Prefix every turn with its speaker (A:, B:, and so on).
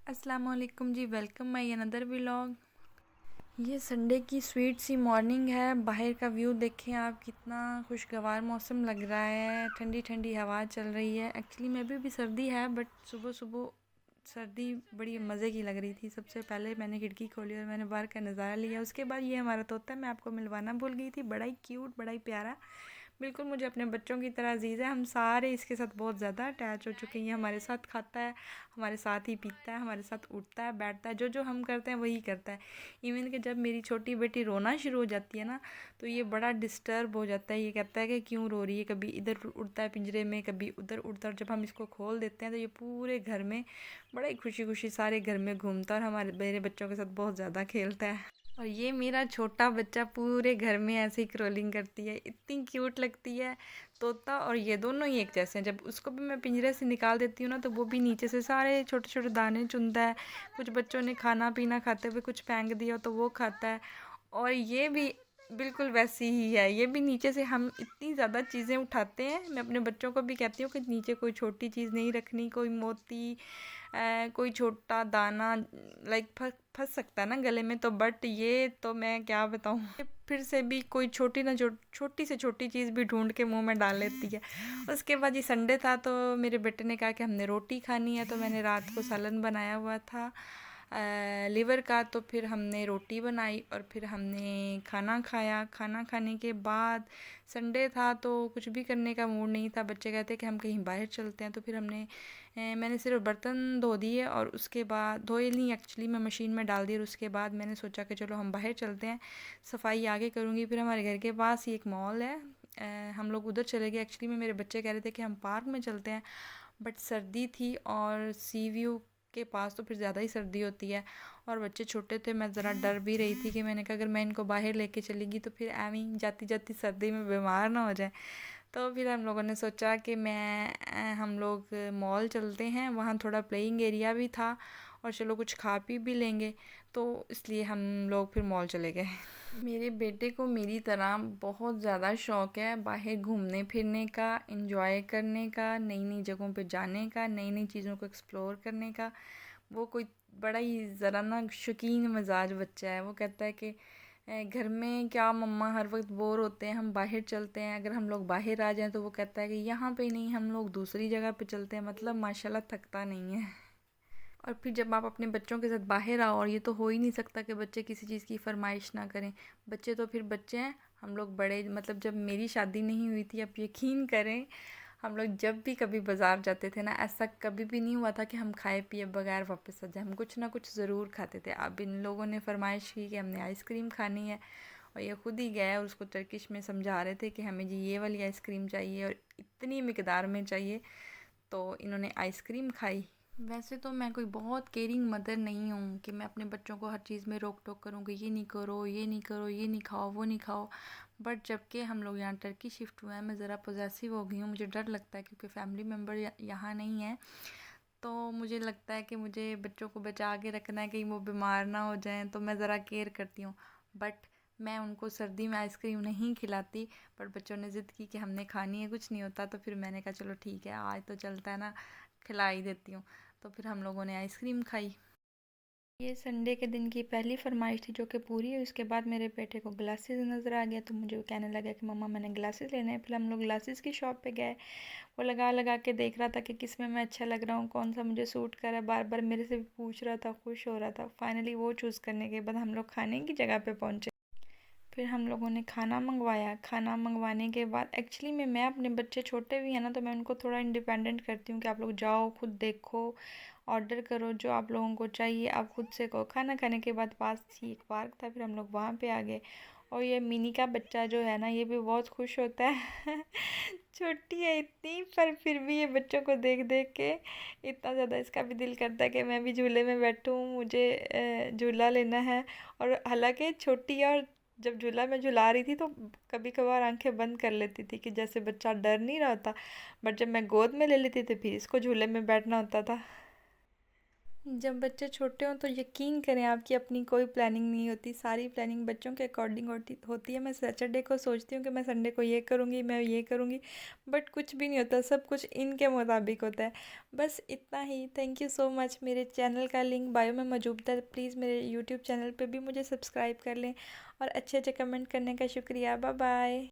A: अस्सलाम वालेकुम जी। Welcome my another vlog. ये संडे की स्वीट सी मॉर्निंग है। बाहर का व्यू देखें आप, कितना खुशगवार मौसम लग रहा है। ठंडी ठंडी हवा चल रही है। एक्चुअली में भी सर्दी है, बट सुबह सुबह सर्दी बड़ी मज़े की लग रही थी। सबसे पहले मैंने खिड़की खोली और मैंने बाहर का नज़ारा लिया। उसके बाद ये हमारा तोता, मैं आपको मिलवाना भूल गई थी, बड़ा ही क्यूट, बड़ा ही प्यारा, बिल्कुल मुझे अपने बच्चों की तरह अजीज़ है। हम सारे इसके साथ बहुत ज़्यादा अटैच हो चुके हैं। ये हमारे साथ खाता है, हमारे साथ ही पीता है, हमारे साथ उठता है, बैठता है, जो जो हम करते हैं वही करता है। इवन कि जब मेरी छोटी बेटी रोना शुरू हो जाती है ना, तो ये बड़ा डिस्टर्ब हो जाता है। ये कहता है कि क्यों रो रही है, कभी इधर उड़ता है पिंजरे में, कभी उधर उड़ता है। और जब हम इसको खोल देते हैं तो ये पूरे घर में बड़ा ही खुशी खुशी सारे घर में घूमता है और हमारे मेरे बच्चों के साथ बहुत ज़्यादा खेलता है। और ये मेरा छोटा बच्चा पूरे घर में ऐसे ही क्रोलिंग करती है, इतनी क्यूट लगती है। तोता और ये दोनों ही एक जैसे हैं। जब उसको भी मैं पिंजरे से निकाल देती हूँ ना, तो वो भी नीचे से सारे छोटे छोटे दाने चुनता है। कुछ बच्चों ने खाना पीना खाते हुए कुछ फेंक दिया तो वो खाता है। और ये भी बिल्कुल वैसी ही है। ये भी नीचे से, हम इतनी ज़्यादा चीज़ें उठाते हैं। मैं अपने बच्चों को भी कहती हूँ कि नीचे कोई छोटी चीज़ नहीं रखनी, कोई मोती, कोई छोटा दाना लाइक फंस सकता है ना गले में, तो बट ये तो मैं क्या बताऊँ, फिर से भी कोई छोटी ना छोटी से छोटी चीज़ भी ढूंढ के मुंह में डाल लेती है। उसके बाद ये संडे था तो मेरे बेटे ने कहा कि हमने रोटी खानी है, तो मैंने रात को सालन बनाया हुआ था लीवर का, तो फिर हमने रोटी बनाई और फिर हमने खाना खाया। खाना खाने के बाद संडे था तो कुछ भी करने का मूड नहीं था। बच्चे कहते कि हम कहीं बाहर चलते हैं, तो फिर मैंने सिर्फ बर्तन धो दिए और उसके बाद धोए नहीं, एक्चुअली मैं मशीन में डाल दी। और उसके बाद मैंने सोचा कि चलो हम बाहर चलते हैं, सफाई आगे करूँगी। फिर हमारे घर के पास ही एक मॉल है, हम लोग उधर चले गए। एक्चुअली में मेरे बच्चे कह रहे थे कि हम पार्क में चलते हैं, बट सर्दी थी और सी व्यू के पास तो फिर ज़्यादा ही सर्दी होती है और बच्चे छोटे थे। मैं ज़रा डर भी रही थी कि मैंने कहा अगर मैं इनको बाहर लेके चलेगी तो फिर एवं जाती जाती सर्दी में बीमार ना हो जाए। तो फिर हम लोगों ने सोचा कि हम लोग मॉल चलते हैं, वहाँ थोड़ा प्लेइंग एरिया भी था और चलो कुछ खा पी भी लेंगे, तो इसलिए हम लोग फिर मॉल चले गए। मेरे बेटे को मेरी तरह बहुत ज़्यादा शौक़ है बाहर घूमने फिरने का, एंजॉय करने का, नई नई जगहों पे जाने का, नई नई चीज़ों को एक्सप्लोर करने का। वो कोई बड़ा ही ज़रा ना शौकीन मिजाज बच्चा है। वो कहता है कि घर में क्या मम्मा हर वक्त बोर होते हैं, हम बाहर चलते हैं। अगर हम लोग बाहर आ जाएं तो वो कहता है कि यहाँ पे नहीं, हम लोग दूसरी जगह पे चलते हैं। मतलब माशाल्लाह थकता नहीं है। और फिर जब आप अपने बच्चों के साथ बाहर आओ, और ये तो हो ही नहीं सकता कि बच्चे किसी चीज़ की फरमाइश ना करें। बच्चे तो फिर बच्चे हैं, हम लोग बड़े, मतलब जब मेरी शादी नहीं हुई थी, आप यकीन करें, हम लोग जब भी कभी बाज़ार जाते थे ना, ऐसा कभी भी नहीं हुआ था कि हम खाए पिए बगैर वापस आ जाए। हम कुछ ना कुछ ज़रूर खाते थे। अब इन लोगों ने फरमाइश की कि हमने आइसक्रीम खानी है, और ये खुद ही गए और उसको टर्किश में समझा रहे थे कि हमें जी ये वाली आइसक्रीम चाहिए और इतनी मिकदार में चाहिए। तो इन्होंने आइसक्रीम खाई। वैसे तो मैं कोई बहुत केयरिंग मदर नहीं हूँ कि मैं अपने बच्चों को हर चीज़ में रोक टोक करूँ कि ये नहीं करो, ये नहीं करो, ये नहीं खाओ, वो नहीं खाओ। बट जब कि हम लोग यहाँ टर्की शिफ्ट हुए हैं, मैं ज़रा पॉजेसिव हो गई हूँ। मुझे डर लगता है क्योंकि फैमिली मेम्बर यहाँ नहीं है, तो मुझे लगता है कि मुझे बच्चों को बचा के रखना है, कहीं वो बीमार ना हो जाएं, तो मैं ज़रा केयर करती हूँ। बट मैं उनको सर्दी में आइसक्रीम नहीं खिलाती, पर बच्चों ने ज़िद की कि हमने खानी है, कुछ नहीं होता। तो फिर मैंने कहा चलो ठीक है, आज तो चलता है ना, खिला ही देती हूँ। तो फिर हम लोगों ने आइसक्रीम खाई। ये संडे के दिन की पहली फरमाइश थी जो कि पूरी हुई। उसके बाद मेरे बेटे को ग्लासेस नज़र आ गया, तो मुझे कहने लगा कि मम्मा मैंने ग्लासेस लेने हैं। फिर हम लोग ग्लासेस की शॉप पे गए। वो लगा लगा के देख रहा था कि किस में मैं अच्छा लग रहा हूँ, कौन सा मुझे सूट कर रहा है। बार बार मेरे से भी पूछ रहा था, खुश हो रहा था। फाइनली वो चूज़ करने के बाद हम लोग खाने की जगह पे पहुँचे। फिर हम लोगों ने खाना मंगवाया। खाना मंगवाने के बाद एक्चुअली में मैं, अपने बच्चे छोटे भी हैं ना, तो मैं उनको थोड़ा इंडिपेंडेंट करती हूँ कि आप लोग जाओ, खुद देखो, ऑर्डर करो जो आप लोगों को चाहिए, आप खुद से कहो। खाना खाने के बाद पास ही एक पार्क था, फिर हम लोग वहाँ पे आ गए। और ये मिनी का बच्चा जो है ना, ये भी बहुत खुश होता है छोटी है इतनी, पर फिर भी ये बच्चों को देख देख के इतना ज़्यादा इसका भी दिल करता है कि मैं भी झूले में बैठूँ, मुझे झूला लेना है। और हालांकि छोटी है, और जब झूला मैं झुला रही थी तो कभी कभार आंखें बंद कर लेती थी कि जैसे बच्चा डर नहीं रहा था। बट जब मैं गोद में ले लेती थी फिर इसको झूले में बैठना होता था। जब बच्चे छोटे हों तो यकीन करें आपकी अपनी कोई प्लानिंग नहीं होती, सारी प्लानिंग बच्चों के अकॉर्डिंग होती है। मैं सैटरडे को सोचती हूँ कि मैं संडे को ये करूँगी, मैं ये करूँगी, बट कुछ भी नहीं होता, सब कुछ इनके मुताबिक होता है। बस इतना ही। Thank you so much. मेरे चैनल का लिंक बायो में मौजूद है, प्लीज़ मेरे यूट्यूब चैनल पे भी मुझे सब्सक्राइब कर लें और अच्छे अच्छे कमेंट करने का शुक्रिया। Bye bye.